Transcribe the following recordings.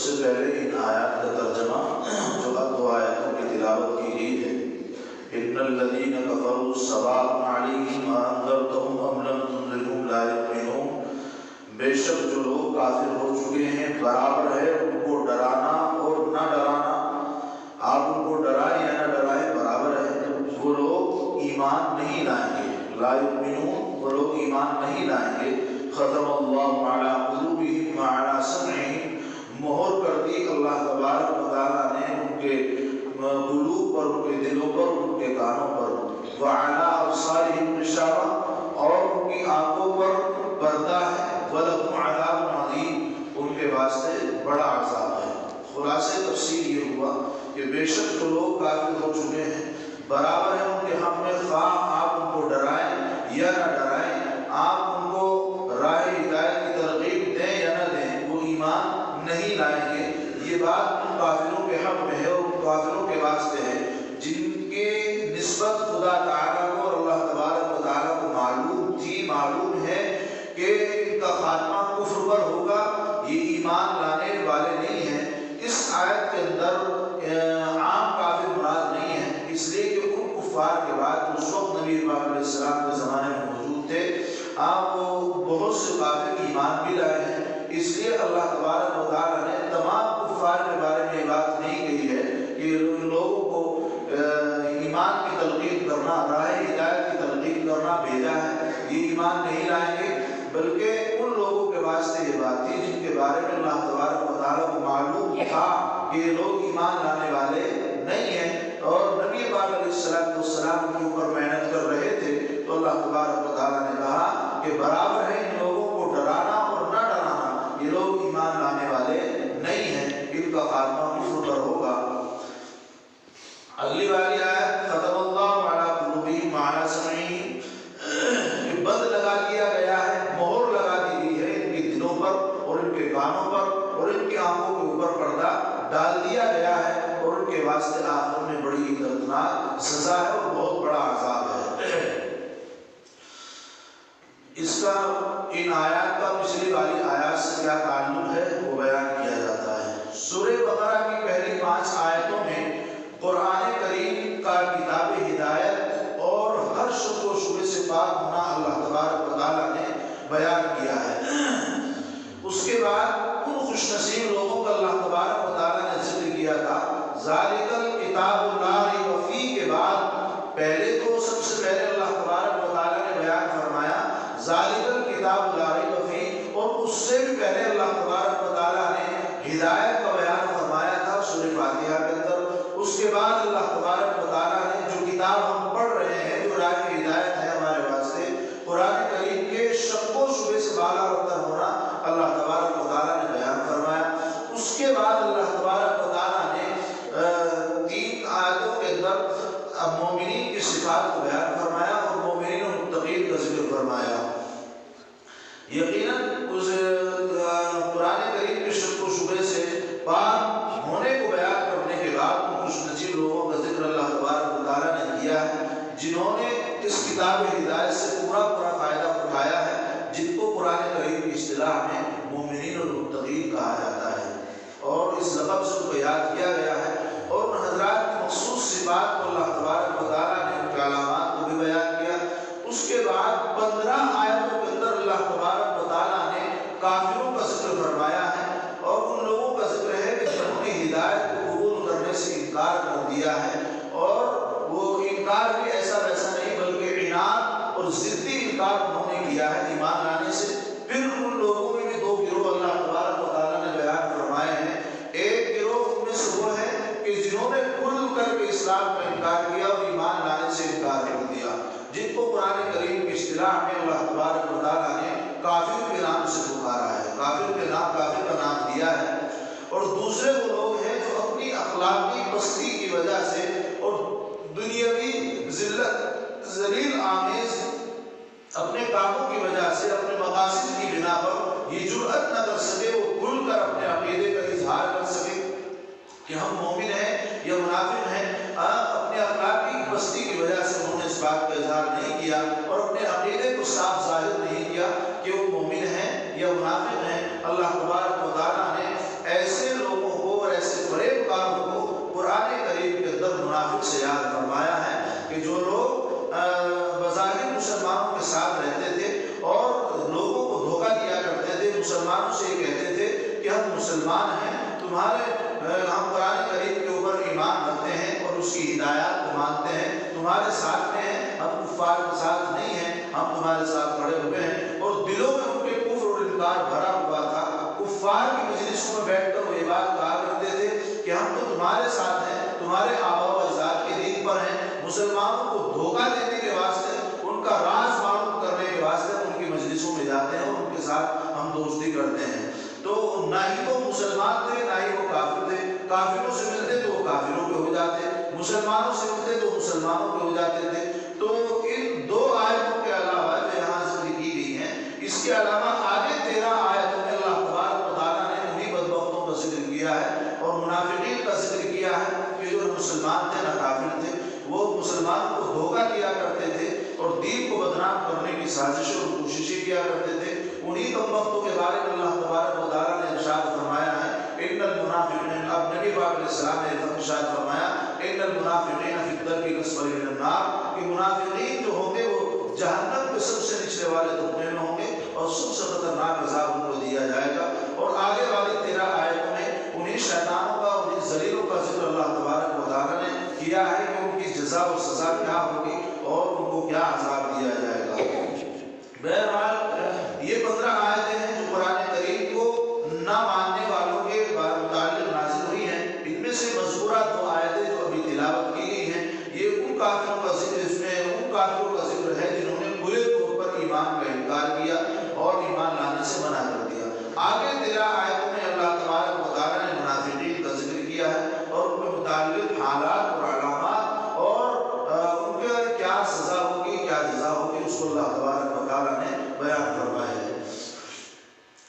سے پہلے ان آیات کا ترجمہ جو اب دو آیتوں کی تلاوت کی گئی ہے، ان الذین کفروا سواء علیہم انذرتهم ام لم تنذرهم لا یؤمنون، بے شک جو لوگ کافر ہو چکے ہیں برابر ہے ان کو ڈرانا اور نہ ڈرانا، آپ ان کو ڈرائیں یا نہ ڈرائیں برابر ہے، وہ لوگ ایمان نہیں لائیں گے، لا یؤمنون وہ لوگ ایمان نہیں لائیں گے، ختم اللہ علی قلوبہم وعلی سمعہم، مہر کر دی اللہ تبارک و تعالیٰ نے ان کے قلوب پر، ان کے دلوں پر، ان کے کانوں پر، وعلی ابصارہم غشاوہ اور ان کی آنکھوں پر پردہ ہے، وَلَهُمْ عَذَابٌ عَظِيمٌ ان کے واسطے بڑا عذاب ہے۔ خلاصہ تفسیر یہ ہوا کہ بے شک جو لوگ کافر ہو چکے ہیں برابر ہے ان کے حق میں، خواہ آپ ان کو ڈرائیں یا نہ ڈرائیں، آپ ان کو راہ ہدایت کی ترغیب دیں یا نہ دیں، وہ ایمان نہیں لائیں گے۔ یہ بات ان کافروں کے حق میں ہے اور ان کافروں کے واسطے ہے جن کے نسبت خدا تعالیٰ کو اور اللہ تبارک و تعالیٰ کو معلوم تھی، معلوم ہے کہ ان کا خاتمہ کفر پر ہوگا، یہ ایمان لانے والے نہیں ہیں۔ اس آیت کے اندر عام کافر مراد نہیں ہے، اس لیے کہ ان کفار کے بعد اس وقت نبی پاک علیہ السلام کے زمانے میں موجود تھے، آپ بہت سے کافر ایمان بھی لائے ہیں، اس لیے اللہ تبارک و تعالیٰ نے تمام کفار کے بارے میں یہ بات نہیں کہی ہے کہ ان لوگوں کو ایمان کی تلقین کرنا، راہ ہدایت کی تلقین کرنا بھیجا ہے، یہ ایمان نہیں لائیں گے، بلکہ ان لوگوں کے واسطے یہ بات تھی جن کے بارے میں اللہ تبارک و تعالیٰ کو معلوم تھا کہ یہ لوگ ایمان لانے والے نہیں ہیں اور نبی پاک علیہ السلام کے اوپر محنت کر رہے تھے، تو اللہ تبارک و تعالیٰ نے کہا کہ برابر ہے ان لوگوں کو ڈرانا اور نہ ڈرانا، یہ لوگ ایمان لانے والے نہیں ہیں، ان کا خاتمہ کفر پر ہوگا۔ اگلی والی آیت ختم اللہ علی قلوبہم وعلی سمعہم، بند لگا دیا گیا ہے، مہر لگا دی گئی ہے ان کے دلوں پر اور ان کے کانوں پر اور ان کی آنکھوں کے اوپر پردہ ڈال دیا گیا ہے، اور ان کے واسطے آخر میں بڑی دردناک سزا ہے اور بہت بڑا عذاب ہے۔ اس کا ان آیات کا پچھلی والی آیات سے کیا تعلق ہے وہ بیان کیا جاتا ہے۔ سورہ بقرہ کی پہلی 5 آیتوں میں قرآن کریم کا کتاب ہدایت اور ہر شک و شبہ سے پاک ہونا اللہ تبارک و تعالیٰ نے بیان کیا ہے۔ اس کے بعد ان خوش نصیب لوگوں کا اللہ تبارک و تعالیٰ نے ذکر کیا تھا، ذالک الکتاب لا ریب فیہ کے بعد پہلے تو سب سے پہلے اللہ تبارک و تعالیٰ نے بیان فرمایا ذالک الکتاب لا ریب فیہ، اور اس سے بھی پہلے اللہ تبارک و تعالیٰ نے ہدایت کا بیان فرمایا تھا سورہ فاتحہ کے اندر۔ اس کے بعد اللہ تبارک و تعالیٰ نے جو کتاب ہم پڑھ رہے ہیں جو راہ ہدایت ہے ہمارے واسطے، قرآن کریم کے شک و شبہ سے بالا تر ہونا اللہ تبارک و تعالیٰ نے بیان فرمایا۔ اس کے بعد اللہ تبارک و تعالیٰ نے 3 آیتوں کے اندر مومنین کی صفات کو بیان فرمایا اور مومنین و متقین کا ذکر فرمایا۔ یقیناً اس قرآن کریم کے شک و شبہ سے پاک ہونے کو بیان کرنے کے بعد خوش نصیب لوگوں کا ذکر اللہ تبارک و تعالیٰ نے کیا ہے جنہوں نے اس کتاب ہدایت سے پورا فائدہ اٹھایا ہے، جن کو قرآن کریم کی اصطلاح میں مومنین اور متقین کہا جاتا ہے، اور اس لقب سے ان کو یاد کیا گیا ہے، اور ان حضرات کی مخصوص صفات کو اللہ تبارک و تعالیٰ نے ان کے علامات کو بھی بیان کیا۔ اس کے بعد 15 آیتوں کے اندر اللہ تبارک و تعالیٰ نے کافروں کا ذکر فرمایا ہے، اور ان لوگوں کا ذکر ہے کہ جنہوں نے ہدایت کو قبول کرنے سے انکار کر دیا ہے، اور وہ انکار بھی ایسا ویسا نہیں بلکہ عناد اور ضدی انکار انہوں نے کیا ہے ایمان لانے سے۔ پھر ان لوگوں میں بھی 2 گروہ اللہ تبارک و تعالیٰ نے بیان فرمائے ہیں۔ ایک گروہ ان میں سے وہ ہے کہ جنہوں نے کھل کر کے اسلام کا انکار کیا اور ایمان لانے سے انکار کر دیا، جن کو قرآن کریم کی اصطلاح میں اللہ تبارک و تعالیٰ نے کافر کے نام سے پکارا ہے، کافر کا نام دیا ہے۔ اور دوسرے وہ لوگ ہیں جو اپنی اخلاقی پستی کی وجہ سے اور دنیاوی ذلیل آمیز اپنے کاموں کی وجہ سے، اپنے مقاصد کی بنا پر یہ جرأت نہ کر سکے وہ کھل کر اپنے عقیدے کا اظہار کر سکے کہ ہم مومن ہیں یا منافق ہیں۔ اپنے اخلاقی پستی کی وجہ سے انہوں نے اس بات کا اظہار نہیں کیا اور اپنے عقیدے کو صاف ظاہر نہیں کیا کہ وہ مومن ہیں یا منافق ہیں۔ اللہ تبارک و تعالیٰ نے ایسے لوگوں سے یہ کہتے تھے کہ ہم مسلمان ہیں، ہم قرآن کریم کے اوپر ایمان رکھتے ہیں اور اس کی ہدایات کو مانتے ہیں، تمہارے ساتھ میں ہیں، ہم کفار کے ساتھ نہیں ہیں، ہم تمہارے ساتھ کھڑے ہوئے ہیں۔ اور دلوں میں ان کے کفر اور انکار بھرا ہوا تھا۔ کفار کی مجلسوں میں بیٹھ کر وہ یہ بات کہا کرتے تھے کہ ہم تو تمہارے ساتھ ہیں، تمہارے آباء و اجداد کے دین پر ہیں۔ مسلمانوں کو دھوکہ دینے کے واسطے، ان کا راز معلوم کرنے کے واسطے ان کی مجلسوں میں جاتے ہیں اور ان کے ساتھ ہم دوستی کرتے ہیں۔ تو نہ ہی وہ مسلمان تھے نہ ہی وہ کافر تھے۔ کافروں سے ملتے تو وہ کافروں کے ہو جاتے، مسلمانوں سے ملتے تو مسلمانوں کے ہو جاتے تھے۔ تو ان دو آیتوں کے علاوہ جو یہاں ذکر کی گئی ہیں، اس کے علاوہ آگے 13 آیتوں میں اللہ تبارک و تعالیٰ نے انہی بدبختوں کا ذکر کیا ہے اور منافقین کا ذکر کیا ہے کہ جو مسلمان تھے نہ کافر تھے، وہ مسلمانوں کو دھوکہ دیا کرتے تھے اور دین کو بدنام کرنے کی سازشیں اور کوششیں کیا کرتے تھے۔ انہی بدبختوں کے بارے میں اللہ تبارک و تعالیٰ نے ارشاد فرمایا ہے ان المنافقین، اب نبی پاک علیہ السلام نے ارشاد فرمایا ان المنافقین فی الدرک الاسفل من النار، کہ منافقین جو ہوں گے وہ جہنم کے سب سے نچلے والے طبقے میں ہوں گے اور سب سے خطرناک عذاب ان کو دیا جائے گا۔ اور آگے والی 13 آیتوں میں انہی شیطانوں کا، انہی ذلیلوں کا ذکر اللہ تبارک و تعالیٰ نے کیا ہے کہ ان کی جزا و سزا کیا ہوگی اور ان کو کیا عذاب دیا جائے گا۔ بہرحال یہ 15 آیتیں ہیں جو قرآن کریم کو نہ ماننے والوں کے متعلق نازل ہوئی ہیں۔ ان میں سے مذکورہ 2 آیتیں جو ابھی تلاوت کی گئی ہیں، یہ ان کافروں کا ذکر، اس میں ان کافروں کا ذکر ہے جنہوں نے کھلے طور پر ایمان کا انکار کیا اور ایمان لانے سے منع کر دیا۔ آگے 13 آیتوں میں اللہ تبارک و تعالیٰ نے منافقین کا ذکر کیا ہے اور ان کے متعلق حالات اور علامات اور ان کے کیا سزا ہوگی، کیا جزا ہوگی، اس کو اللہ تبارک و تعالیٰ نے بیان فرمایا ہے۔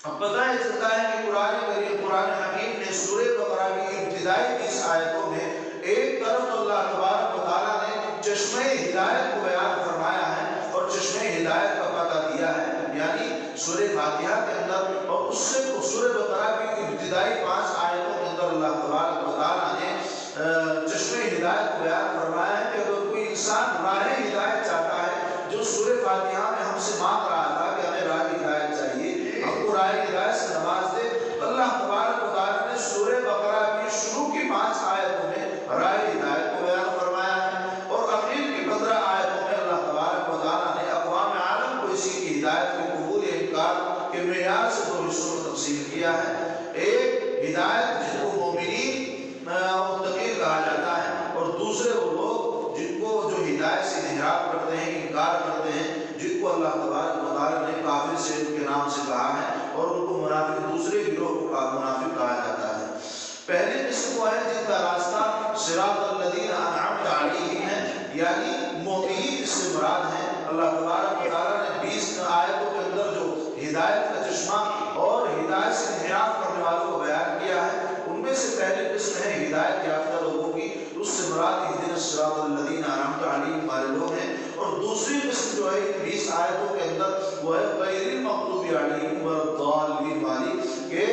اب پتہ یہ چلتا ہے کہ قرآن کریم، قرآن حکیم نے سورہ بقرہ کی ابتدائی 20 آیتوں میں ایک طرف تو اللہ تبارک و تعالیٰ نے چشمہ ہدایت کو بیان فرمایا ہے اور چشمہ ہدایت کا پتہ دیا ہے، یعنی سورہ فاتحہ کے اندر، اور اس سے سورہ بقرہ کی ابتدائی 5 آیتوں کے اندر اللہ تبارک و تعالیٰ نے چشمہ ہدایت کو بیان فرمایا ہے کہ اگر کوئی انسان راہ ہدایت چاہتا ہے، جو سورہ فاتحہ میں ہم سے مانگ رہا تھا کہ ہمیں راہ ہدایت چاہیے، ہم کو راہ ہدایت سے نواز دے، اللہ تبارک و تعالیٰ نے سورہ بقرہ کی شروع کی 5 آیتوں میں راہ ہدایت کو بیان فرمایا ہے اور اخیر کی 15 آیتوں میں اللہ تبارک و تعالیٰ نے اقوام عالم کو اسی کی ہدایت کے قبول انکار کے معیار سے 2 حصوں میں تقسیم کیا ہے۔ ایک ہدایت جن کو مومنین متقین کہا جاتا ہے، اور دوسرے وہ لوگ جن کو جو ہدایت سے انحراف کرتے ہیں، انکار کرتے ہیں، جن کو اللہ تبارک و تعالیٰ نے کافر سے ان کے نام سے کہا ہے اور ان کو منافق، دوسرے گروہ کو منافق کہا جاتا ہے۔ پہلے قسم وہ ہے جن کا راستہ صراط الذین انعمت علیہم ہے، یعنی مومنین اس سے مراد ہیں۔ اللہ تبارک و تعالیٰ نے 20 آیتوں کے اندر جو ہدایت کا چشمہ اور ہدایت سے انحراف کرنے والوں کو بیان کیا ہے، ان میں سے پہلی قسم ہے ہدایت یافتہ لوگوں کی، اس سے مراد اہدنا الصراط الذین انعمت علیہم والے لوگ ہیں، اور دوسری قسم جو ہے 20 آیتوں کے اندر وہ ہے غیر المغضوب علیہم ولا الضالین والی، کہ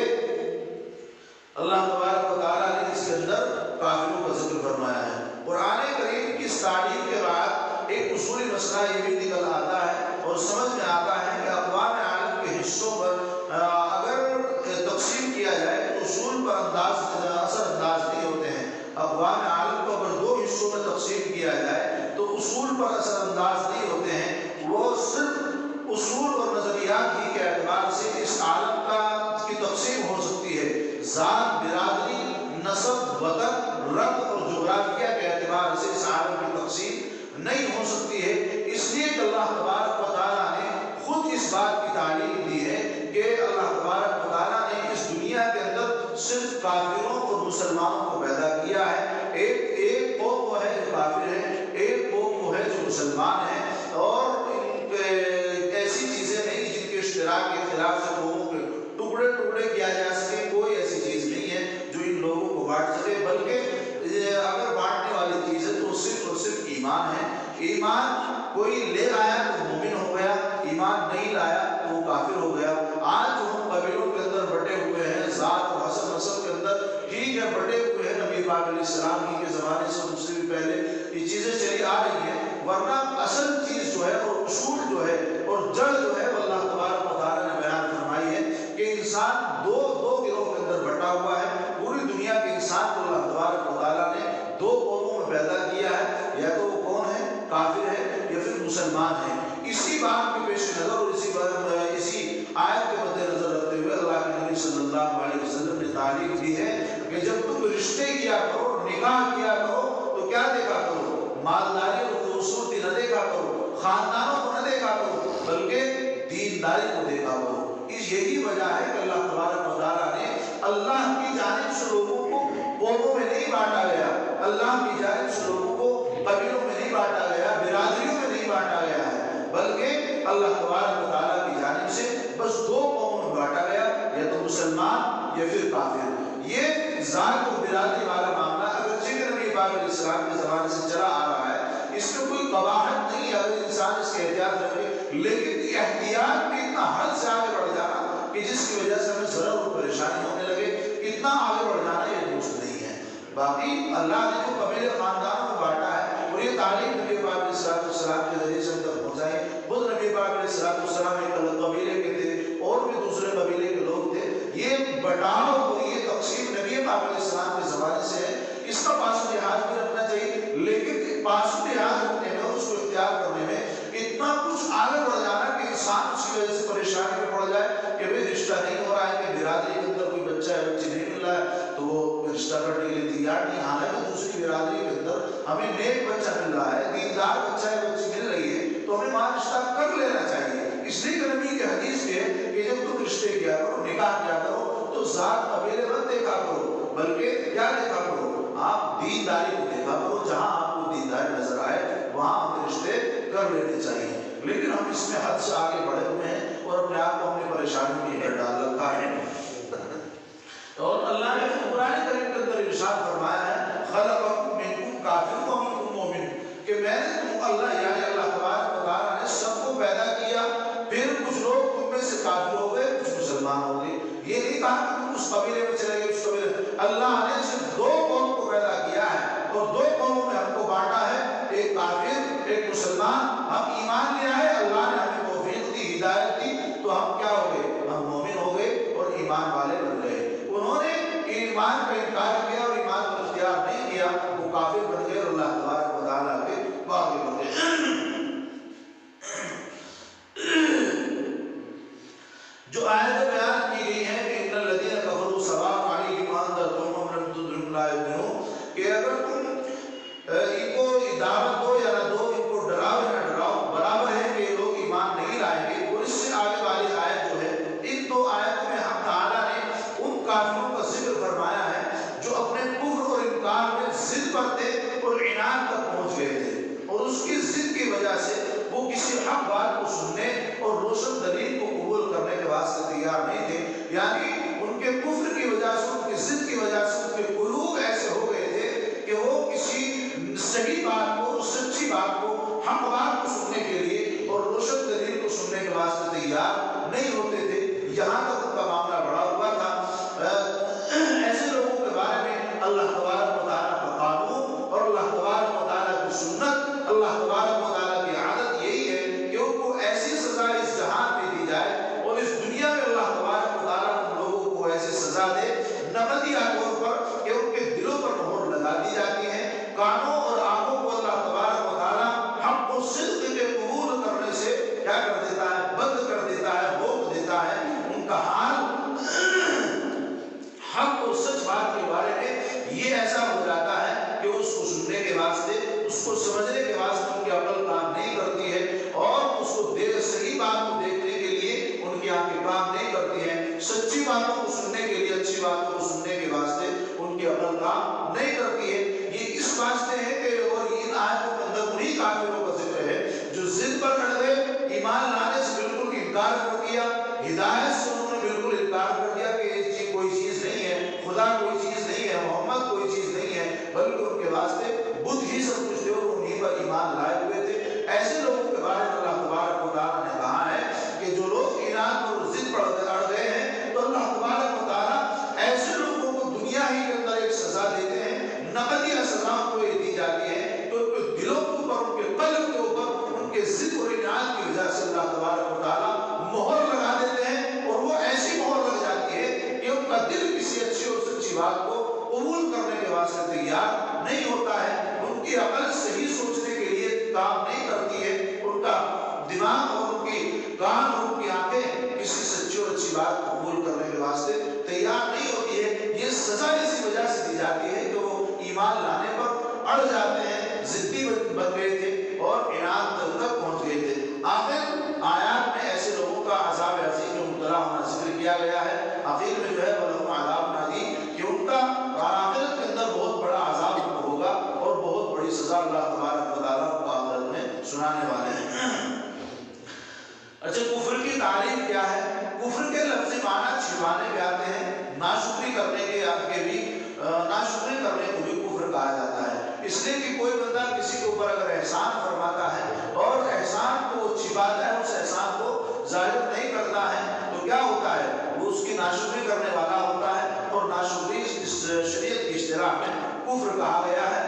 اللہ تبارک و تعالیٰ نے اس کے اندر کافروں کا ذکر فرمایا ہے۔ قرآن کریم کی اس تعلیم کے بعد ایک اصولی مسئلہ یہ بھی نکل آتا ہے اور سمجھ میں آتا ہے کہ اقوام عالم کے حصوں پر اگر تقسیم کیا جائے تو اصول پر اثر انداز نہیں ہوتے ہیں۔ اقوام عالم کو اگر 2 حصوں میں تقسیم کیا جائے تو اصول پر اثر انداز نہیں ہوتے ہیں، وہ صرف اصول اور نظریات ہی کے اعتبار سے اس عالم کی تقسیم ہو سکتی ہے۔ ذات، برادری، نسب، وطن، رنگ اور جغرافیہ کے اعتبار سے اس عالم کی تقسیم نہیں ہو سکتی ہے۔ اس لیے کہ اللہ تبارک و تعالیٰ نے خود اس بات کی تعلیم دی ہے کہ اللہ تبارک و تعالیٰ نے اس دنیا کے اندر صرف کافروں اور مسلمانوں کو پیدا کیا ہے۔ ایک قوم وہ ہے جو کافر ہے، ایک قوم وہ ہے جو مسلمان ہے، اور ایسی چیزیں نہیں جن کے اشتراک کے خلاف سے قوموں کے ٹکڑے ٹکڑے کیا جا سکے، کوئی ایسی چیز نہیں ہے جو ان لوگوں کو بانٹ سکے، بلکہ اگر بانٹنے والی چیز ہے تو صرف اور صرف ایمان ہے۔ ایمان کوئی لے آیا تو مومن ہو گیا، ایمان نہیں لایا تو وہ کافر ہو گیا۔ آج جو ہم قبیلوں کے اندر بٹے ہوئے ہیں، ذات اور حسب نسب کے اندر ٹھیک ہے بٹے ہوئے ہیں، نبی پاک علیہ السلام ہی کے زمانے سے مجھ سے بھی پہلے یہ چیزیں چلی آ رہی ہیں، ورنہ اصل چیز جو ہے اور اصول جو ہے اور جڑ جو ہے وہ اللہ تبارک و تعالیٰ نے بیان فرمائی ہے کہ انسان بٹا ہوا ہے. پوری دنیا کے انسان کو اللہ تبارک و تعالیٰ نے دو قوموں میں پیدا کیا ہے, یا تو وہ کون ہے, کافر ہے, یا پھر مسلمان ہے. اسی بات کے پیش نظر اور اسی آیت کے مد نظر رکھتے ہوئے اللہ کے نبی صلی اللہ علیہ وسلم نے تعلیم دی ہے کہ جب تم رشتے کیا کرو, نکاح کیا کرو, تو کیا دیکھا کرو, مالداری اور خوبصورتی نہ دیکھا کرو, خاندانوں کو نہ دیکھا کرو, بلکہ دینداری کو دیکھا کرو. اس یہی وجہ ہے کہ اللہ تبارک و تعالیٰ نے اللہ کی جانب سے لوگوں کو قوموں میں نہیں بانٹا گیا, اللہ کی جانب سے لوگوں کو قبیلوں میں نہیں بانٹا گیا, برادریوں میں نہیں بانٹا گیا ہے, بلکہ اللہ تبارک و تعالیٰ کی جانب سے بس دو قوموں میں بانٹا گیا, یا تو مسلمان یا پھر کافر. یہ ذات و برادری والا معاملہ اگرچہ کہ نبی پاک علیہ السلام کے زمانے سے چلا آ رہا ہے, اس میں کوئی قباحت نہیں ہے اگر انسان اس کے احتیاط رکھے, لیکن احتیاط بھی اتنا حد سے آگے بڑھ جانا کہ جس کی وجہ سے ہمیں ضرر اور پریشانی ہونے لگے, اتنا آگے بڑھ جانا یہ درست نہیں ہے. باقی اللہ نے جو قبیلے خاندانوں میں بانٹا ہے, اور یہ تعلیم نبی پاک علیہ السلام کے ذریعے سے ہم تک پہنچائی. خود نبی پاک علیہ السلام ایک قبیلے کے تھے اور بھی دوسرے قبیلے کے لوگ تھے. یہ بٹاؤ اور یہ تقسیم نبی پاک علیہ السلام کے زمانے سے ہے. اس کا پاس و لحاظ بھی رکھنا چاہیے, لیکن پاس و لحاظ رکھنے میں, اس کو اختیار کرنے میں اتنا کچھ آگے بڑھ جانا کہ انسان اس کی وجہ سے پریشانی میں پڑ جائے کہ بھئی رشتہ نہیں ہو رہا ہے, کہ برادری کے اندر کوئی بچہ ہے, بچی نہیں مل رہا ہے, تو وہ رشتہ کرنے کے لیے تیار نہیں. حالانکہ دوسری برادری کے اندر ہمیں نیک بچہ مل رہا ہے, دیندار بچہ ہے, بچی مل رہی ہے, تو ہمیں وہاں رشتہ کر لینا چاہیے. اس لیے کہ نبی کے حدیث میں ہے کہ جب تم رشتے کیا کرو, نکاح کیا کرو, تو ذات قبیلے مت دیکھا کرو, بلکہ کیا دیکھا کرو, آپ دینداری کو دیکھا کرو. جہاں آپ کو دینداری نظر آئے وہاں ہمیں رشتے کر لینے چاہیے. لیکن ہم اس میں حد سے آگے بڑھے ہوئے ہیں اور اپنے آپ کو اپنی پریشانی میں ڈال رکھا ہے. اور اللہ نے قرآن کریم کے اندر ارشاد فرمایا ہے, خلقکم منکم کافر و منکم مومن, کہ میں نے تم, اللہ یعنی اللہ تبارک و تعالیٰ نے سب کو پیدا کیا, پھر کچھ لوگ تم میں سے کافر ہو گئے, کچھ مسلمان ہو گئے. یہ نہیں کہا کہ تم اس قبیلے میں چلے گئے, اس قبیلے. اللہ نے صرف دو قوم کو پیدا کیا ہے اور دو قوموں میں ہم کو بانٹا ہے, ایک کافر ایک مسلمان. ہم ایمان لیا ہے, اللہ نے ہمیں توفیق دی, ہدایت دی, تو ہم کیا ہو گئے, ہم مومن ہو گئے اور ایمان والے بن گئے. انہوں نے ایمان کا انکار کیا اور ایمان کو اختیار نہیں کیا, وہ کافر بن گئے اور اللہ تبارک و تعالیٰ کے باغی بن گئے. جو آیت بیان کی گئی ہے کہ ان الذین کفروا سواء علیہم انذرتہم ام لم تنذرہم لا یؤمنون, کہ اگر تم ان کو دعوت دو یا نہ دو, ان کو ڈراؤ یا نہ ڈراؤ, برابر ہے کہ یہ لوگ ایمان نہیں لائیں گے. اور اس سے آگے والی آیت جو ہے, ان دو آیتوں میں ہم تعالیٰ نے ان کافروں کا ذکر فرمایا ہے جو اپنے کفر اور انکار میں ضد پر تھے اور عناد تک پہنچ گئے تھے, اور اس کی ضد کی وجہ سے وہ کسی حق بات کو سننے اور روشن دلیل کو قبول کرنے کے واسطے تیار نہیں تھے. یعنی ان کے کفر کی وجہ سے, ان کی ضد کی وجہ سے ان کے قلوب ایسے ہو گئے تھے کہ وہ کسی صحیح بات کو, سچی بات کو, حق بات کو سننے کے لیے اور روشن دلیل کو سننے کے واسطے تیار نہیں ہوتے تھے. یہاں تک ان کا معاملہ بڑا ہوا تھا. ایسے لوگوں کے بارے میں اللہ تبارک و تعالیٰ کا قانون اور اللہ تبارک و تعالیٰ کی سنت, اللہ تبارک و تعالیٰ کی عادت یہی ہے کہ ان کو ایسی سزا اس جہان میں دی جائے, اور اس دنیا میں اللہ تبارک و تعالیٰ ان لوگوں کو ایسی سزا دے نقدیہ طور پر کہ ان کے دلوں پر مہر لگا دی جاتی ہے. کانوں اور آنکھوں کو اللہ تبارک و تعالیٰ حق و صدق کے قبول کرنے سے کیا کر دیتا ہے, بند کر دیتا ہے, روک دیتا ہے. ان کا حال حق اور سچ بات کے بارے میں یہ ایسا ہو جاتا ہے کہ اس کو سننے کے واسطے, اس کو سمجھنے کے واسطے ان کی عقل کام نہیں کرتی ہے, اور اس کو صحیح بات کو دیکھنے کے لیے ان کی آنکھیں کام نہیں کرتی ہیں, سچی باتوں کو سننے کے لیے, اچھی باتوں کو سننے کے واسطے ان کی عقل کام نہیں کرتی ہے. یہ اس واسطے ہے کہ, اور ان آیتوں کے اندر انہی کافروں کا ذکر ہے جو ضد پر اڑ گئے, ایمان لانے سے بالکل انکار کر دیا, ہدایت سے انہوں نے بالکل انکار کر دیا کہ یہ چیز کوئی چیز نہیں ہے, خدا کوئی چیز نہیں ہے, محمد کوئی چیز نہیں ہے, بلکہ ان کے واسطے بدھ ہی سب کچھ تھے اور انہیں پر ایمان لائے ہوئے تھے. ایسے لوگوں کے بارے میں اللہ تبارک و تعالیٰ نے کہا ہے کہ جو لوگ عناد اور ضد پر اڑ گئے ہیں, تو اللہ تبارک و تعالیٰ ایسے لوگوں کو دنیا ہی کے اندر ایک سزا دیتے ہیں, نقدیہ سزا کو یہ دی جاتی ہے کہ ان کے دلوں کے اوپر, ان کے قلب کے اوپر, ان کے ضد اور عناد کی وجہ سے اللہ تبارک و تعالیٰ مہر لگا دیتے ہیں, اور وہ ایسی مہر لگ جاتی ہے کہ ان کا دل کسی اچھی اور بات کو قبول کرنے کے واسطے تیار نہیں ہوتا ہے، ان کی عقل صحیح سوچنے کے لیے کام نہیں کرتی ہے، ان کا دماغ اور ان کی کان اور ان کی آنکھیں کسی سچی اور اچھی بات کو قبول کرنے کے واسطے تیار نہیں ہوتی ہے۔ یہ سزا اسی وجہ سے دی جاتی ہے کہ وہ ایمان لانے پر اڑ جاتے ہیں، ضدی بن گئے تھے اور عناد تک پہنچ گئے تھے۔ آخر آیات میں ایسے لوگوں کا عذاب عظیم میں مبتلا ہونا ذکر کیا گیا ہے۔ آخر میں جو ہے وَلَهُمْ عَذَابٌ عَظِيمٌ کہ ان کا آخرت کے اندر بہت بڑا عذاب ہوگا اور بہت بڑی سزا اللہ تبارک و تعالیٰ کو آخرت میں سنانے والے ہیں۔ اچھا، کفر کی تعریف کیا ہے؟ کفر کے لفظی معنی چھپانے کے آتے ہیں، ناشکری کرنے کے بھی ناشکری کرنے کو بھی کفر کہا جاتا ہے۔ اس لیے کہ کوئی بندہ کسی کے اوپر اگر احسان فرماتا ہے اور احسان کو چھپاتا ہے، اس احسان کو ظاہر نہیں کرتا ہے، تو کیا ہوتا ہے؟ وہ اس کی ناشکری کرنے والا ہوتا ہے، اور ناشکری اس شریعت کی اصطلاح میں کفر کہا گیا ہے۔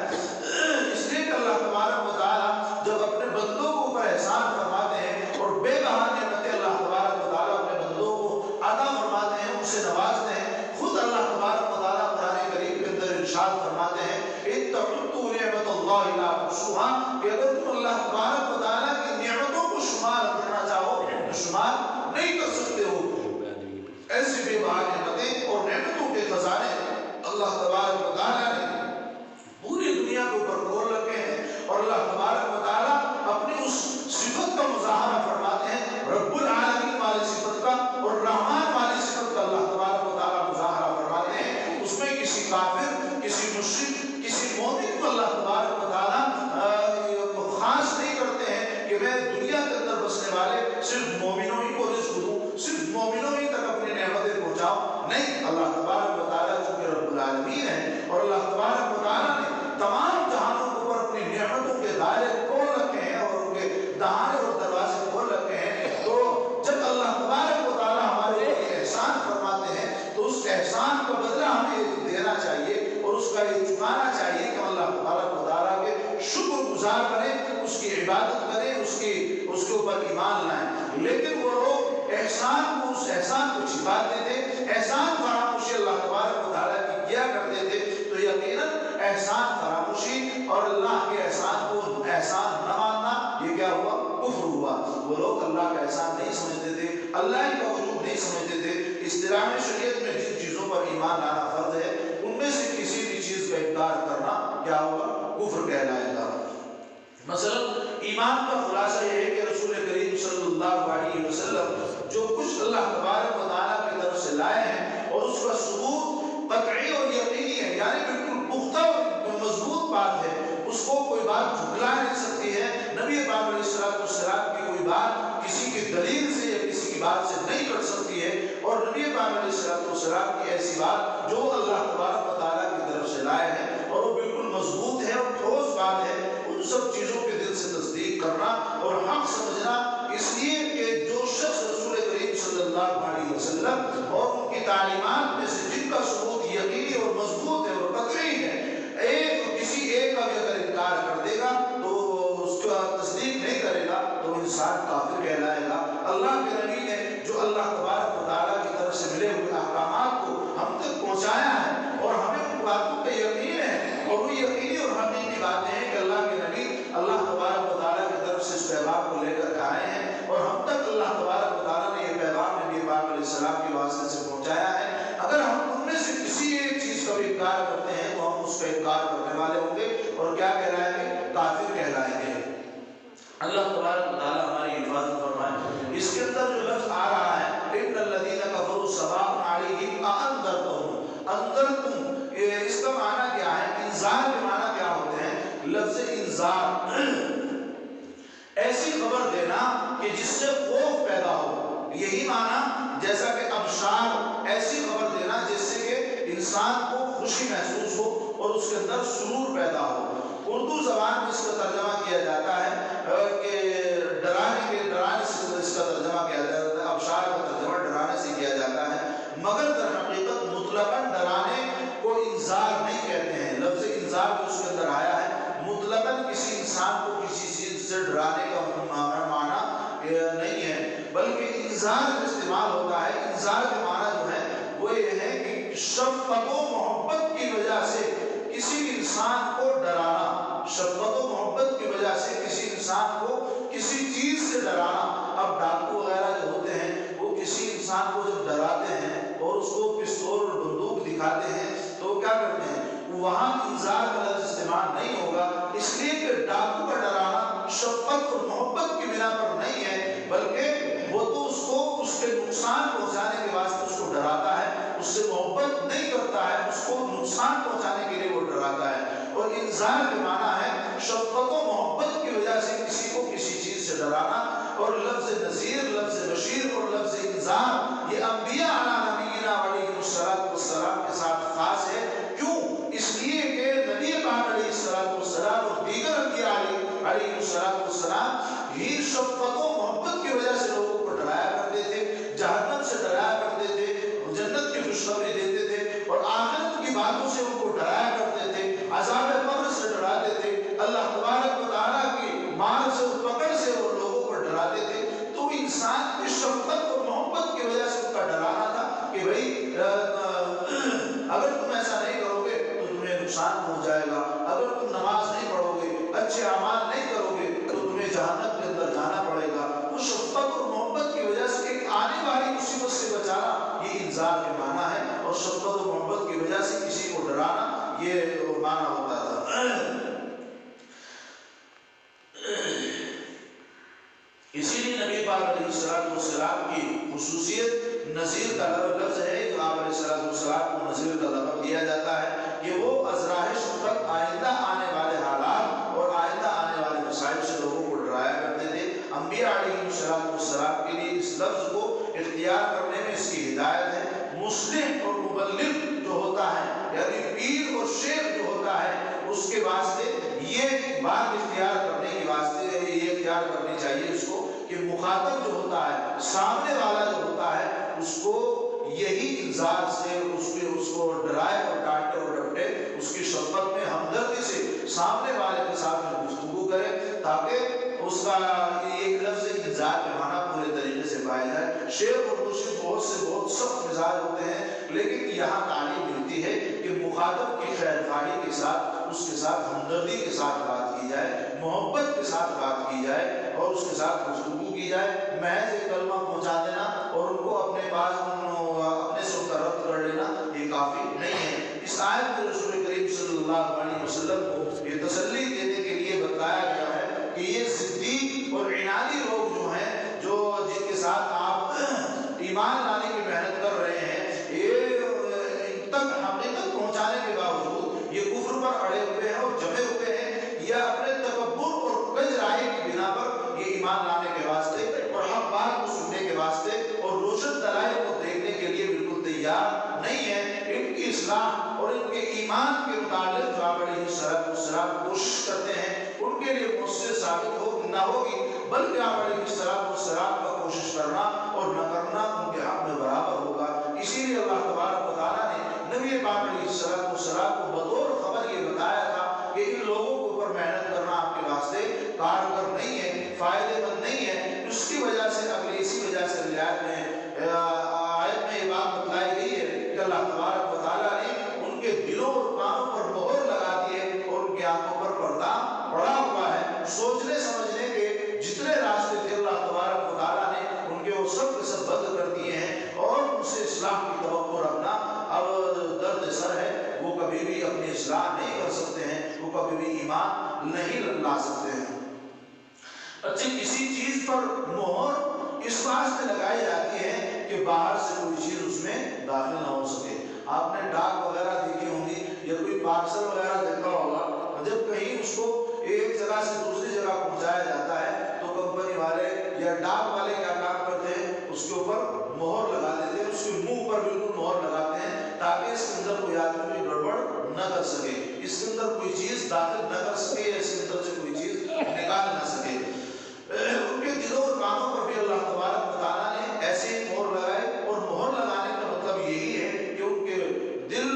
اس لیے کہ اللہ تبارک و تعالیٰ جب اپنے بندوں کو اوپر احسان فرماتے ہیں اور بے بہانے نعمتیں اللہ تبارک و تعالیٰ اپنے بندوں کو عطا فرماتے ہیں، ان سے نوازتے ہیں، خود اللہ تبارک و تعالیٰ قرآن کریم کے اندر ارشاد فرماتے ہیں اِن تَعُدُّوا نِعْمَتَ اللَّهِ لَا تُحْصُوهَا کہ اگر تم اللہ تبارک و تعالیٰ کی نعمتوں کو شمار کرنا چاہو تو شمار نہیں کر سکتے ہو۔ ایسی بے بہا نعمتیں اور نعمتوں کے خزانے اللہ تبارک و تعالیٰ نے پوری دنیا کے اوپر کھول رکھے ہیں، اور اللہ تبارک و تعالیٰ اپنی اس صفت کا مظاہرہ فرماتے ہیں، رب العالمین والی صفت کا اور رحمان والی صفت کا اللہ تبارک و تعالیٰ مظاہرہ فرماتے ہیں۔ اس میں کسی کافر، کسی مشرک، کسی مومن کو اللہ تبارک و تعالیٰ خاص نہیں کرتے ہیں کہ میں دنیا کے اندر بسنے والے صرف مومنوں ہی کو رزق دوں، صرف مومنوں ہی تک اپنی نعمتیں پہنچاؤں۔ نہیں، اللہ تبارک و تعالیٰ چونکہ رب العالمین ہے اور اللہ تبارک و تعالیٰ نے تمام جہانوں کے اوپر اپنی نعمتوں کے دائرے کھول رکھے ہیں اور ان کے دہانے اور دروازے کھول رکھے ہیں، تو جب اللہ تبارک و تعالیٰ ہمارے اوپر احسان فرماتے ہیں تو اس احسان کا بدلہ ہمیں دینا چاہیے اور اس کا یہ چکانا چاہیے کہ اللہ تبارک و تعالیٰ کے شکر گزار کریں، اس کی عبادت کریں، اس کے اوپر ایمان لائیں۔ لیکن وہ لوگ احسان کو، اس احسان کو چھپاتے تھے، احسان فراموشی اللہ تبارک و تعالیٰ کی کیا کرتے تھے، تو یقیناً احسان فراموشی اور اللہ کے احسان کو احسان نہ ماننا، یہ کیا ہوا؟ کفر ہوا۔ وہ لوگ اللہ کا احسان نہیں سمجھتے تھے، اللہ کا وجود نہیں سمجھتے تھے۔ اصطلاح شریعت میں جن چیزوں پر ایمان لانا فرض ہے، ان میں سے کسی بھی چیز کا انکار کرنا کیا ہوگا؟ کفر کہلائے گا۔ مثلا ایمان کا خلاصہ یہ ہے کہ رسول کریم صلی اللہ علیہ وسلم جو کچھ اللہ تبارک و تعالیٰ کی طرف سے لائے ہیں اور اس کا ثبوت قطعی اور یقینی ہے، یعنی بالکل پختہ اور مضبوط بات ہے، اس کو کوئی بات جھٹلا نہیں سکتی ہے۔ نبی پاک علیہ السلام کی کوئی بات کسی کی دلیل سے یا کسی کی بات سے نہیں کٹ سکتی ہے، اور نبی پاک علیہ السلام کی ایسی بات جو اللہ تبارک و تعالیٰ کی طرف سے لائے ہیں اور وہ بالکل مضبوط ہے اور ٹھوس بات ہے، ان سب چیزوں کے دل سے تصدیق کرنا اور حق سمجھنا، اس لیے کہ جو شخص رسول کریم صلی اللہ علیہ وسلم اور ان کی تعلیمات میں سے جن کا ثبوت یقینی اور مضبوط ہے اور قطعی ہے، کسی ایک کا بھی اگر انکار کر دے گا تو اس کا تصدیق نہیں کرے گا تو انسان کافر کہلائے گا۔ اللہ کے نبی نے جو اللہ تبارک و تعالیٰ کی طرف سے ملے ہوئے احکامات کو ہم تک پہنچایا ہے اور ہمیں ان باتوں پہ یقین ہے، اور وہ یقینی اور حقیقی باتیں ہیں کہ اللہ کے نبی اللہ تبارک و تعالیٰ کی طرف سے اس پیغام کو لے کر آئے ہیں، اور ہم تک اللہ تبارک و تعالیٰ نے یہ پیغام نبی پاک علیہ السلام کے واسطے سے پہنچایا ہے۔ اگر ہم ان میں سے کسی ایک چیز کا بھی انکار کرتے ہیں تو ہم اس کا انکار کرنے والے ہوں گے اور کیا کہلائیں گے؟ کافر کہلائیں گے۔ اللہ تبارک و تعالیٰ ہماری حفاظت فرمائے۔ اس کے اندر جو لفظ آ رہا ہے ان الذین کفروا سواء علیہم اانذرتہم، انذرتم، اس کا معنی کیا ہے؟ انذار کے معنی کیا ہوتے ہیں؟ لفظ انذار ایسی خبر دینا کہ جس سے خوف پیدا ہو، یہی معنی جیسا کہ ابشار ایسی خبر دینا جس سے کہ انسان کو خوشی محسوس ہو اور اس کے اندر سرور پیدا ہو۔ اردو زبان میں اس کا ترجمہ کیا جاتا ہے کہ ڈرانے سے اس کا ترجمہ کیا جاتا ہے، ابشار کا ترجمہ ڈرانے سے کیا جاتا ہے، مگر در حقیقت مطلقاً ڈرانے کو انذار نہیں کہتے ہیں۔ لفظ انذار جو اس کے اندر آیا ہے مطلقاً کسی انسان کو کسی چیز سے ڈرانے کا معنی نہیں ہے، بلکہ انذار جو استعمال ہوتا ہے، انذار کے معنی جو ہے وہ یہ ہے کہ شفقت و محبت کسی انسان کو ڈرانا، شفقت و محبت کی وجہ سے کسی انسان کو کسی چیز سے ڈرانا. اب ڈاکو وغیرہ جو ہوتے ہیں وہ کسی انسان کو جب ڈراتے ہیں اور اس کو پستول اور بندوق دکھاتے ہیں تو وہ کیا کرتے ہیں؟ وہاں انذار کا لفظ استعمال نہیں ہوگا، اس لیے کہ ڈاکو کا ڈرانا شفقت اور محبت کی بنا پر نہیں ہے، بلکہ وہ تو اس کو اس کے نقصان پہنچانے کے واسطے اس کو ڈراتا ہے، اس سے محبت نہیں کرتا ہے، اس کو نقصان پہنچانے کے لیے وہ ڈراتا ہے. اور انذار کے معنی ہے شفقت و محبت کی وجہ سے کسی کو کسی چیز سے ڈرانا. اور لفظ نذیر، لفظ بشیر اور لفظ انذار یہ انبیاء علی نبینا علیہ السلام کے ساتھ خاص ہے. کیوں؟ اس لیے کہ نبی پاک علیہ السلام اور دیگر انبیاء علیہ السلام ہی شفقت و محبت کی وجہ سے لوگوں کو ڈرایا کرتے تھے، جہنم سے ڈرایا کرتے تھے، جنت کی خوشخبری دیتے تھے، اور آخرت کی باتوں سے ان کو ڈرایا کرتے تھے، عذاب قبر سے ڈراتے تھے، اللہ تبارک و تعالیٰ کی مار سے اور پکڑ سے وہ لوگوں کو ڈراتے تھے. تو انسان کی شفقت اور محبت کی وجہ سے ان کا ڈرانا تھا کہ بھائی اگر تم ایسا نہیں کرو گے تو تمہیں نقصان پہنچ جائے گا، اگر تم نماز نہیں پڑھو گے، اچھے اعمال نہیں کرو گے تو تمہیں جہنم کے اندر جانا پڑے گا. وہ شفقت اور محبت کی وجہ سے ایک آنے والی مصیبت سے بچانا یہ انذار کے معنی ہے، اور شفقت و محبت کی وجہ سے کسی کو ڈرانا یہ معنی ہوتا تھا. اسی لیے نبی پاک علیہ السلام کی خصوصیت نذیر کا لفظ ہے. جو آپ علیہ السلام کو نذیر کا لقب دیا جاتا ہے کہ وہ ازراہ شفقت آئندہ آنے والے حالات اور آئندہ آنے والے مصائب سے لوگوں کو ڈرایا کرتے تھے. انبیاء علیہ السلام کے لیے اس لفظ کو اختیار کرنے میں اس کی ہدایت ہے. مسلم اور مبلغ جو ہوتا ہے یعنی پیر اور شیخ جو ہوتا ہے اس کے واسطے یہ بات اختیار کرنے کے واسطے یہ اختیار کرنی چاہیے اس کو کہ مخاطب جو ہوتا ہے، سامنے والا جو ہوتا ہے، اس کو یہی انذار سے اس کو ڈرائے اور ڈانٹے اور ڈپٹے، اس کی شفقت میں ہمدردی سے سامنے والے کے ساتھ میں گفتگو کرے تاکہ اس کا ایک لفظ انذار کے معنی پورے طریقے سے پایا جائے. شیخ اور مرشد بہت سخت مزاج ہوتے ہیں، لیکن یہاں تعلیم ملتی ہے کہ مخاطب کی خیر خواہی کے ساتھ، اس کے ساتھ ہمدردی کے ساتھ بات کی جائے، محبت کے ساتھ بات کی جائے اور اس کے ساتھ گفتگو کی جائے. محض ایک کلمہ پہنچا دینا اور ان کو اپنے پاس اپنے سے ان کا رد کر لینا یہ کافی نہیں ہے. اس آیت میں رسول کریم صلی اللہ علیہ وسلم کو یہ تسلی دینے کے لیے بتایا گیا ہے کہ یہ صدیق اور عنادی لوگ جو ہیں، جن کے ساتھ آپ ایمان لانے کی محنت کر رہے ہیں، یہ ان تک حقیقت پہنچانے کے باوجود یہ کفر پر اڑے ہوئے ہیں اور جمے ہوئے ہیں، یا اپنے تکبر اور کج رائے کی بنا پر یہ ایمان لانے کے واسطے اور حق بات کو سننے کے واسطے اور روشن دلائل کو دیکھنے کے لیے بالکل تیار نہیں ہے. ان کی اصلاح اور ان کے ایمان کے متعلق جو آپ علیہ السلام کوشش کرتے ہیں ان کے لیے مؤثر ثابت نہ ہوگی، بلکہ آپ علیہ السلام کا کوشش کرنا اور نہ کرنا ان کے حق میں برابر ہوگا. اسی لیے اللہ تبارک و تعالیٰ نے نبی پاک علیہ السلام کو بطور خبر یہ بتایا تھا کہ ان لوگوں کے اوپر محنت کرنا آپ کے واسطے کارگر نہیں ہے، فائدے مند نہیں ہے. اس کی وجہ سے اسی وجہ سے آیت میں یہ بات بتلائی گئی ہے کہ اللہ تبارک و تعالیٰ نے ان کے دلوں اور کانوں پر مہر لگا دی ہے اور ان کی آنکھوں پر پردہ پڑا ہوا ہے. سوچنے سمجھنے کے جتنے راستے تھے اللہ تبارک و تعالیٰ نے ان کے وہ سب کے سب بند کر دیے ہیں، اور ان سے اصلاح کی توقع رکھنا اب درد سر ہے. وہ کبھی بھی اپنی اصلاح نہیں کر سکتے ہیں، وہ کبھی بھی ایمان نہیں لا سکتے ہیں. اچھا، کسی چیز پر مہر اس واسطے لگائی جاتی ہے کہ باہر سے کوئی چیز اس میں داخل نہ ہو سکے. آپ نے ڈاک وغیرہ دیکھی ہوں گی یا کوئی پارسل وغیرہ دیکھا ہوگا، جب کہیں اس کو ایک جگہ سے دوسری جگہ پہنچایا جاتا ہے تو کمپنی والے یا ڈاک والے کیا کام کرتے ہیں، اس کے اوپر مہر لگا دیتے ہیں، اس کے منہ پر بالکل مہر لگاتے ہیں تاکہ اس کے اندر کوئی آدمی گڑبڑ نہ کر سکے، اس کے اندر کوئی چیز داخل نہ کر سکے، اس کے اندر سے کوئی چیز نکال نہ سکے. ان کے دلوں اور کانوں پر بھی اللہ تبارک و تعالیٰ نے ایسے ہی مہر لگائے، اور مہر لگانے کا مطلب یہی ہے کہ ان کے دل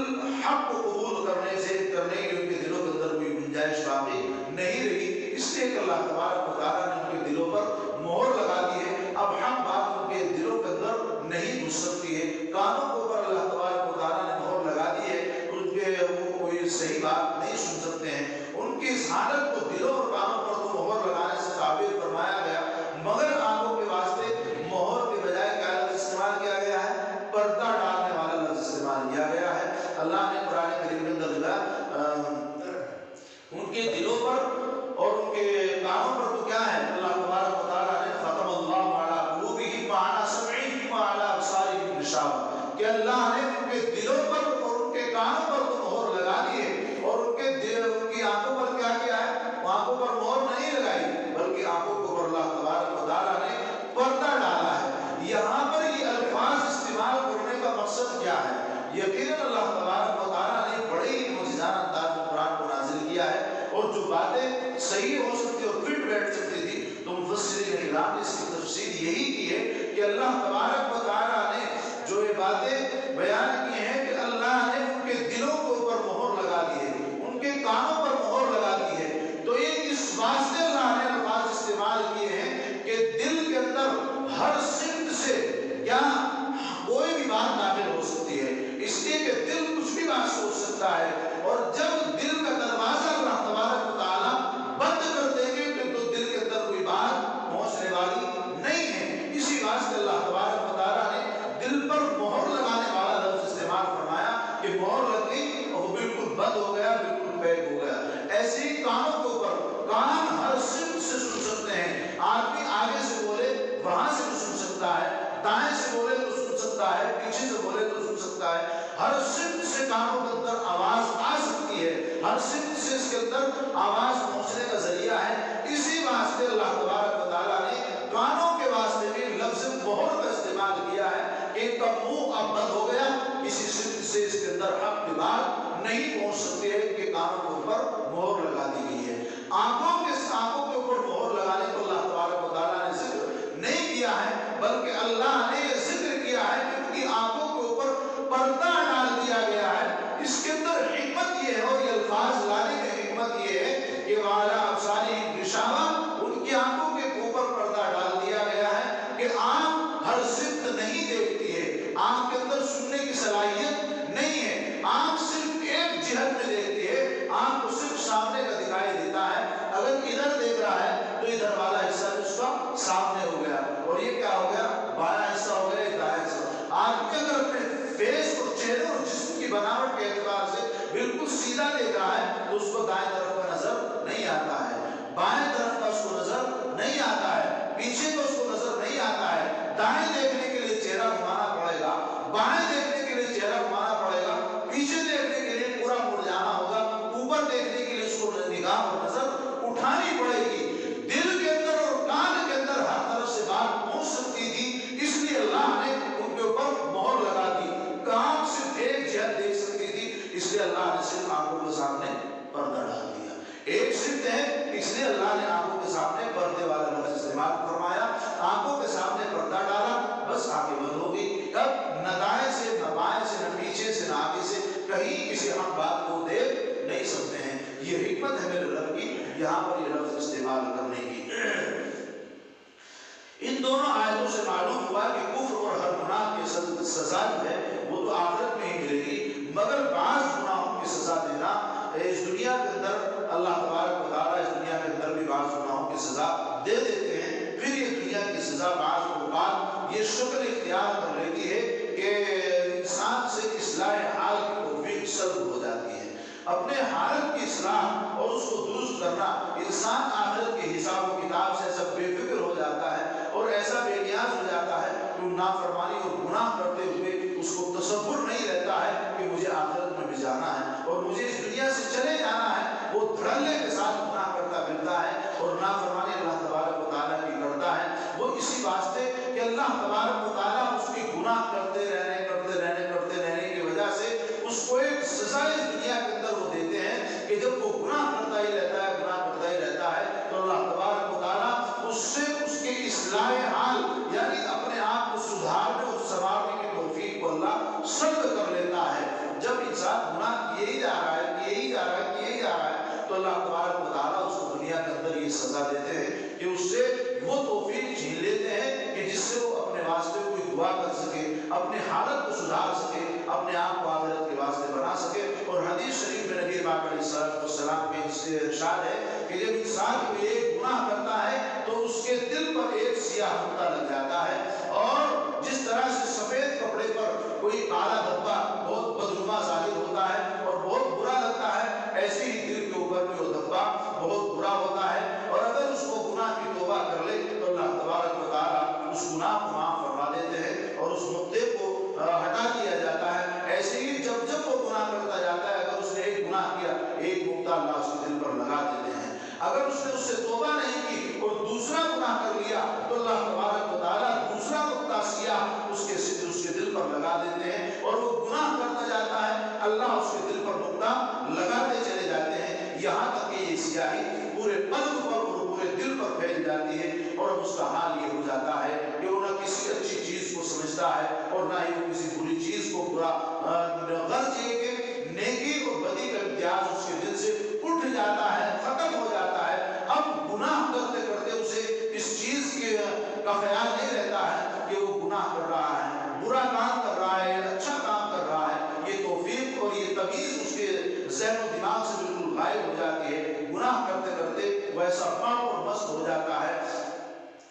حق کو قبول کرنے کی ان کے دلوں کے اندر کوئی گنجائش باقی نہیں رہی. اس لیے کہ اللہ تبارک و تعالیٰ نے ان کے دلوں پر مہر لگا دی ہے. اب حق بات ان کے دلوں کے اندر نہیں گھس سکتی ہے. کانوں کے اوپر اللہ تبارک و تعالیٰ نے مہر لگا دی ہے، ان کے وہ کوئی صحیح بات نہیں سن سکتے ہیں، ان کی اس حالت کو دلوں اور کانوں پر تو مہر لگانے سے تعبیر فرمایا گیا، مگر آنکھوں کے واسطے مہر کے بجائے کیا لفظ استعمال کیا گیا ہے؟ پردہ ڈالنے والا لفظ استعمال کیا گیا ہے۔ اللہ نے قرآن کریم میں ان کے دلوں پر اور ان کے کانوں پر تو کیا ہے؟ اللہ تبارک و تعالیٰ نے ختم اللہ علی قلوبہم وعلی سمعہم وعلی ابصارہم غشاوہ، کہ اللہ نے ان کے دلوں پر اور ان کے کانوں پر تو مہر لگا دی ہے، اور ان کی آنکھوں پر کیا کیا ہے؟ آنکھوں پر مہر نہیں لگائی، بلکہ آنکھوں کے اوپر اللہ تبارک و تعالیٰ نے پردہ ڈالا ہے۔ یہاں پر یہ الفاظ استعمال کرنے کا مقصد کیا ہے؟ یقیناً اللہ تبارک و تعالیٰ نے بڑے ہی معجزانہ انداز میں قرآن کو نازل کیا ہے، اور جو باتیں صحیح ہو سکتی اور فٹ بیٹھ سکتی تھی تو مفسرین کرام نے اس کی تفسیر یہی کی ہے کہ اللہ تبارک و تعالیٰ نے جو یہ باتیں بیان کی ہیں کہ اللہ نے ان کے دلوں کے اوپر مہر لگا دی ہے، ان کے کانوں پر مہر لگا دی ہے، تو یہ اس واسطے اللہ نے الفاظ استعمال کیے ہیں کہ دل کے اندر ہر سمت سے کیا کوئی بھی بات داخل ہو سکتی ہے، اس لیے کہ دل کچھ بھی بات سوچ سکتا ہے، اور جب دل کا دروازہ اللہ تبارک و تعالیٰ بند کر دیں گے تو دل کے اندر کوئی بات پہنچنے والی نہیں ہے۔ اسی واسطے اللہ تبارک و تعالیٰ نے دل پر مہر لگانے والا لفظ استعمال فرمایا کہ مہر لگ گئی اور وہ بالکل بند ہو گیا، بالکل پیک ہو گیا۔ ایسے ہی کانوں کے اوپر، کان ہر سمت سے سن سکتے ہیں، آدمی آگے سے بولے وہاں سے بھی سن سکتا ہے، دائیں سے بولے تو سن سکتا ہے، پیچھے سے بولے تو سن سکتا ہے، ہر سمت سے کانوں کے اندر آواز آ سکتی ہے، ہر سمت سے اس کے اندر آواز پہنچنے کا ذریعہ ہے۔ اسی واسطے اللہ تبارک و تعالیٰ نے کانوں کے واسطے بھی لفظ مہر کا استعمال کیا ہے کہ ان کا منہ اب بند ہو گیا، کسی سمت سے اس کے اندر حق کی بات نہیں پہنچ سکتی ہے کہ کانوں کے اوپر مہر لگا دی گئی ہے۔ آنکھوں کے اوپر مہر لگانے کو اللہ تبارک و تعالیٰ نے ذکر نہیں کیا ہے، بلکہ اللہ نے یہ ذکر کیا ہے کہ ان کی آنکھوں کے اوپر پردہ ڈال دیا گیا ہے۔ اس کے اندر حکمت یہ ہے، اور یہ الفاظ لانے میں حکمت یہ ہے کہ وعلی ابصارہم غشاوہ، ان کی آنکھوں کے اوپر پردہ ڈال دیا گیا ہے کہ آنکھ ہر سمت نہیں دیکھتی ہے، آنکھ کے اندر سننے کی صلاحیت نہیں ہے، آنکھ صرف ایک جہت میں دیکھتی ہے، آنکھ کو صرف سامنے کا دکھائی دیتا ہے، اگر ادھر دیکھ رہا ہے تو ادھر والا حصہ اس کا سامنے ہو گیا، اور یہ کیا ہو گیا؟ بایاں حصہ ہو گیا، یہ دایاں حصہ۔ آدمی اگر اپنے فیس اور چہرے اور جسم کی بناوٹ کے اعتبار سے بالکل سیدھا دیکھ رہا ہے تو اس کو دائیں طرف کا نظر نہیں آتا ہے، بائیں طرف کا اس کو نظر نہیں آتا ہے، پیچھے کا اس کو نظر نہیں آتا ہے۔ دائیں دیکھنے کے لیے چہرہ گھمانا پڑے گا، بائیں دیکھنے کے لیے چہرہ گھمانا پڑے گا، پیچھے دیکھنے کے لیے پورا مڑ جانا ہوگا، اوپر دیکھنے کے لیے اس کو نگاہ اور نظر اٹھانی پڑے گی۔ دل کے اندر اور کان کے اندر ہر طرف سے بات پہنچ سکتی تھی، اس لیے اللہ نے ان کے اوپر مہر لگا دی۔ کان صرف ایک جہت دیکھ سکتی تھی، اس لیے اللہ نے صرف آنکھوں کے سامنے پردہ ڈال دیا۔ ایک سمت ہے، اس لیے اللہ نے آنکھوں کے سامنے پردے والا لفظ استعمال فرمایا، آنکھوں کے سامنے پردہ ڈالا، بس آنکھیں بند ہو گئی۔ اب نہ دائیں سے، نہ بائیں سے، نہ پیچھے سے، نہ آگے سے کہیں کسی ہم بات کو دیکھ نہیں سکتے ہیں۔ یہ حکمت ہے میرے رب کی یہاں پر یہ لفظ استعمال کرنے کی۔ ان دونوں آیتوں سے معلوم ہوا کہ کفر اور ہر گناہ کی سزا جو ہے وہ تو آخرت میں ہی ملے گی، مگر بعض گناہوں کی سزا دینا اس دنیا کے اندر اللہ تبارک و تعالیٰ اس دنیا کے اندر بھی بعض گناہوں کی سزا دے دیتے ہیں۔ پھر یہ دنیا کی سزا بعض اوقات یہ شکل اختیار کر لیتی ہے کہ انسان سے اصلاح حال کی توفیق سلب ہو جاتی ہے۔ اپنے حالت کی اصلاح اور اس کو درست کرنا، انسان آخرت کے حساب و کتاب سے ایسا بے فکر ہو جاتا ہے اور ایسا بے نیاز ہو جاتا ہے کہ نافرمانی اور گناہ کرتے ہوئے اس کو تصور نہیں رہتا ہے کہ مجھے آخرت میں بھی جانا ہے اور مجھے اس دنیا سے چلے جانا ہے۔ وہ دھڑلے کے ساتھ گناہ کرتا پھرتا ہے اور نافرمانی اللہ تبارک و تعالیٰ کی کرتا ہے۔ وہ اسی واسطے کہ اللہ تبارک و تعالیٰ اس کی گناہ کرتے رہنے کی وجہ سے اس کو ایک سزا اس دنیا کے اندر وہ دیتے ہیں کہ جب وہ گناہ کرتا ہی رہتا ہے تو اللہ تبارک و تعالیٰ اس سے اس کے اصلاح حال یعنی اپنے آپ کو سدھارنے اور سنوارنے کی توفیق کو اللہ سلب کر ارشاد ہے کہ جب انسان کوئی ایک گناہ کرتا ہے تو اس کے دل پر ایک سیاہ نقطہ لگ جاتا ہے، اور جس طرح سے سفید کپڑے پر کوئی کالا دھبا بہت بدنما ظاہر ہوتا ہے اور بہت برا لگتا ہے، ایسے ہی دل کے اوپر بھی وہ دھبا بہت برا ہوتا ہے، اور اگر اس کو گناہ کی توبہ کر لے تو اللہ تبارک و تعالیٰ اس گناہ کو معاف فرما دیتے ہیں اور اس نقطے کو ہٹا دیا جاتا ہے۔ ایسے ہی جب جب وہ گناہ کرتا جاتا ہے، اگر اس نے ایک گناہ کیا، ایک نقطہ اللہ اس کے دل پر لگا دیتے ہیں۔ اگر اس نے اس سے توبہ نہیں کی اور دوسرا گناہ کر لیا تو اللہ تبارک و تعالیٰ دوسرا نقطہ سیاہ اس کے دل پر لگا دیتے ہیں، اور وہ گناہ کرتا جاتا ہے، اللہ اس کے دل پر نقطہ لگاتے چلے جاتے ہیں، یہاں تک کہ یہ سیاہی پورے قلب پر اور پورے دل پر پھیل جاتی ہے، اور اس کا حال یہ ہو جاتا ہے کہ وہ نہ کسی اچھی چیز کو سمجھتا ہے اور نہ ہی وہ کسی بری چیز کو برا، غرض یہ کہ نیکی اور بدی کا امتیاز اس کے دل سے اٹھ جاتا ہے، ختم ہو جاتا ہے۔ اب گناہ کرتے کرتے اسے اس چیز کا خیال نہیں رہتا ہے کہ وہ گناہ کر رہا ہے، برا کام کر رہا ہے، اچھا کام کر رہا ہے، یہ توفیق اور یہ تمیز اس کے ذہن و دماغ سے بالکل غائب ہو جاتی ہے۔ گناہ کرتے کرتے وہ ایسا پاک اور مست ہو جاتا ہے۔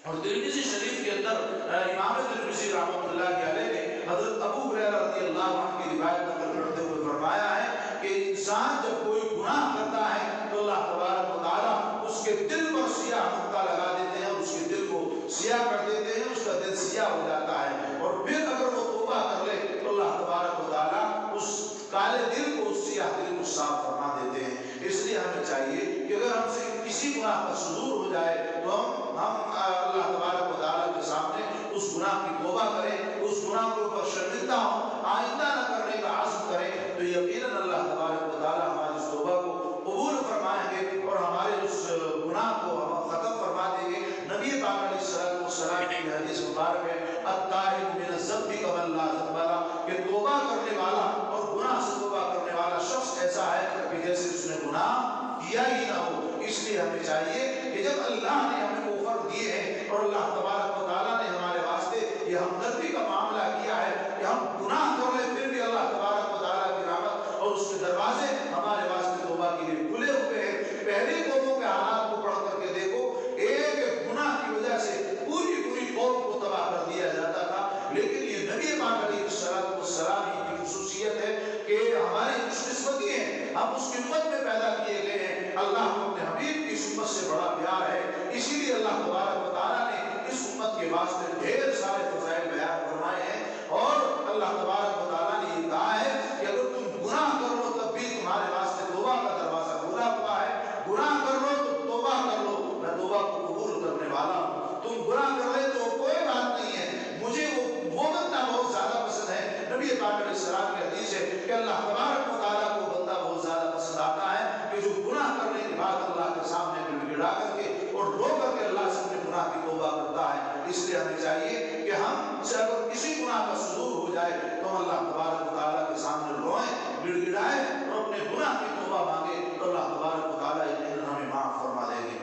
اور ترمذی شریف کے اندر امام ترمذی رحمۃ اللہ علیہ نے حضرت ابو ہریرہ رضی اللہ عنہ کی روایت نقل کرتے ہوئے فرمایا ہے کہ انسان جب کوئی گناہ کرتا ہے تو اللہ تبارک و تعالیٰ اس کے دل پر سیاہ نقطہ لگا دیتے ہیں اور اس کے دل کو سیاہ کر دیتے ہیں، اس کا دل سیاہ ہو جاتا ہے، اور پھر اگر وہ توبہ کر لے تو اللہ تبارک و تعالیٰ اس کالے دل کو، اس سیاہ دل کو صاف فرما دیتے ہیں۔ اس لیے ہمیں چاہیے کہ اگر ہم سے کسی گناہ کا صدور ہو جائے تو ہم اللہ تبارک و تعالیٰ کے سامنے اس گناہ کی توبہ کریں، اس گناہ کے اوپر شرمندہ ہوں، آئندہ نہ کرنے کا عزم کریں، تو یقیناً اللہ تبارک و تعالیٰ ہماری اس توبہ کو قبول فرمائیں گے اور ہمارے اس گناہ کو ختم فرما دیں گے۔ نبی پاک علیہ السلام کی حدیث مبارک ہے التائب من الذنب کمن لا ذنب لہ، کہ توبہ کرنے والا اور گناہ سے توبہ کرنے والا شخص ایسا ہے کہ جیسے اس نے گناہ کیا ہی نہ ہو۔ اس لیے ہمیں چاہیے کہ جب اللہ نے ہمیں آفر دیے ہیں اور اللہ تبارک و تعالیٰ نے ہمارے واسطے یہ ہمدردی کا معاملہ کیا ہے کہ ہم گناہ کر لیں، پھر بھی اللہ تبارک و تعالیٰ کی رحمت اور اس کے دروازے ہمارے واسطے توبہ کے لیے کھلے ہوئے ہیں۔ پہلے قوموں کے حالات کو پڑھ کر کے دیکھو، ایک گناہ کی وجہ سے پوری قوم کو تباہ کر دیا جاتا تھا، لیکن یہ نبی پاک علیہ السلام کی خصوصیت ہے کہ ہماری خوش قسمتی ہے، ہم اس کی امت میں پیدا کیے گئے ہیں۔ اللہ کو اپنے حبیب کی امت سے بڑا پیار ہے، اسی لیے اللہ تبارک و تعالیٰ نے اس امت کے واسطے ڈھیر سارے فضائل بیان فرمائے ہیں، اور اللہ تبارک و تعالیٰ نے یہ کہا ہے کہ اگر تم گناہ کر لو تب بھی تمہارے واسطے توبہ کا دروازہ کھلا ہوا ہے، گناہ کر لو تو توبہ کر لو، میں توبہ کو قبول کرنے والا ہوں۔ تم گناہ کر لے تو کوئی بات نہیں ہے، مجھے وہ بندہ بہت زیادہ پسند ہے۔ نبی پاک علیہ السلام کی حدیث ہے کہ اللہ تبارک و تعالیٰ کو بندہ بہت زیادہ پسند آتا ہے کہ جو گناہ کرنے کے بعد اللہ کے سامنے گڑ گڑا کر کے اور رو کر کے اللہ سے اپنے گناہ کی توبہ کرتا ہے۔ اس لیے ہمیں چاہیے کہ ہم سے اگر کسی گناہ کا صدور ہو جائے تو ہم اللہ تبارک و تعالیٰ کے سامنے روئیں، گڑ گڑائیں اور اپنے گناہ کی توبہ مانگیں، تو اللہ تبارک و تعالیٰ ہمیں معاف فرما دیں گے۔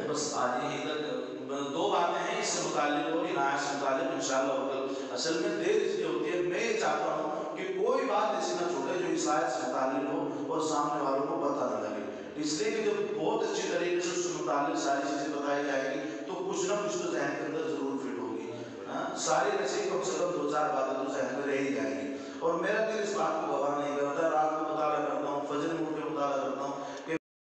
بس آج یہی تک دو باتیں ہیں اس سے متعلق اور آیت سے متعلق انشاءاللہ۔ اصل میں دیر اس لیے ہوتی ہے، میں یہ چاہتا ہوں کہ کوئی بات ایسی نہ چھوٹے جو اس آیت سے متعلق ہو اور سامنے والوں کو پتہ نہ لگے، اس لیے کہ جب بہت اچھی طریقے سے اس سے متعلق ساری چیزیں بتائی جائیں گی تو کچھ نہ کچھ تو ذہن کے اندر ضرور فٹ ہوگی، ساری ایسی کم سے کم 2-4 باتیں تو ذہن میں رہ ہی جائیں گی۔ اور میرا